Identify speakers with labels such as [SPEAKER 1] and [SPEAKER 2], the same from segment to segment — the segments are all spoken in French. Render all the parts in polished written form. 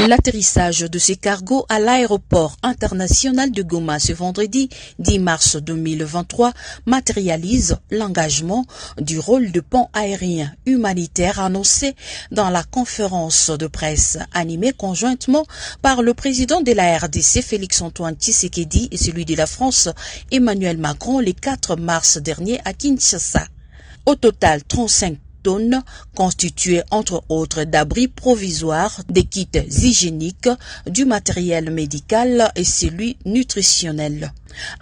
[SPEAKER 1] L'atterrissage de ces cargos à l'aéroport international de Goma ce vendredi 10 mars 2023 matérialise l'engagement du rôle de pont aérien humanitaire annoncé dans la conférence de presse animée conjointement par le président de la RDC Félix-Antoine Tshisekedi et celui de la France Emmanuel Macron le 4 mars dernier à Kinshasa. Au total, 35 tonnes constituées entre autres d'abris provisoires, des kits hygiéniques, du matériel médical et celui nutritionnel.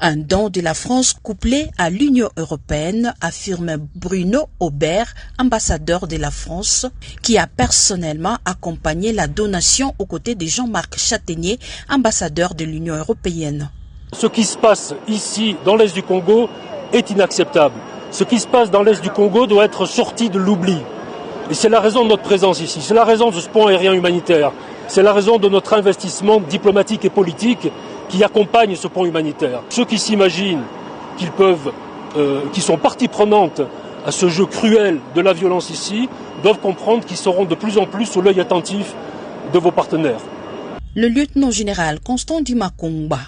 [SPEAKER 1] Un don de la France couplé à l'Union européenne, affirme Bruno Aubert, ambassadeur de la France, qui a personnellement accompagné la donation aux côtés de Jean-Marc Chataignier, ambassadeur de l'Union européenne.
[SPEAKER 2] Ce qui se passe ici, dans l'Est du Congo, est inacceptable. Ce qui se passe dans l'Est du Congo doit être sorti de l'oubli. Et c'est la raison de notre présence ici, c'est la raison de ce pont aérien humanitaire, c'est la raison de notre investissement diplomatique et politique qui accompagne ce pont humanitaire. Ceux qui s'imaginent qu'ils sont partie prenante à ce jeu cruel de la violence ici, doivent comprendre qu'ils seront de plus en plus sous l'œil attentif de vos partenaires.
[SPEAKER 1] Le lieutenant-général Constant Dumakumba,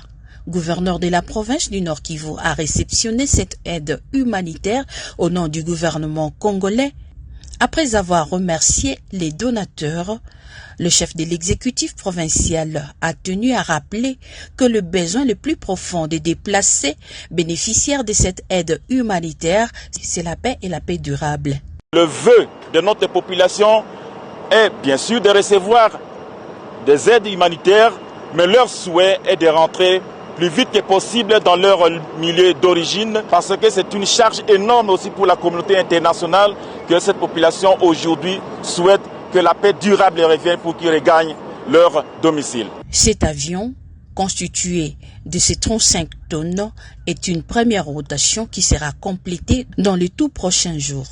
[SPEAKER 1] gouverneur de la province du Nord Kivu, a réceptionné cette aide humanitaire au nom du gouvernement congolais. Après avoir remercié les donateurs, le chef de l'exécutif provincial a tenu à rappeler que le besoin le plus profond des déplacés bénéficiaires de cette aide humanitaire, c'est la paix et la paix durable.
[SPEAKER 3] Le vœu de notre population est bien sûr de recevoir des aides humanitaires, mais leur souhait est de rentrer plus vite que possible dans leur milieu d'origine, parce que c'est une charge énorme aussi pour la communauté internationale que cette population aujourd'hui souhaite que la paix durable revienne pour qu'ils regagnent leur domicile.
[SPEAKER 1] Cet avion, constitué de ces 35 tonnes, est une première rotation qui sera complétée dans les tout prochains jours.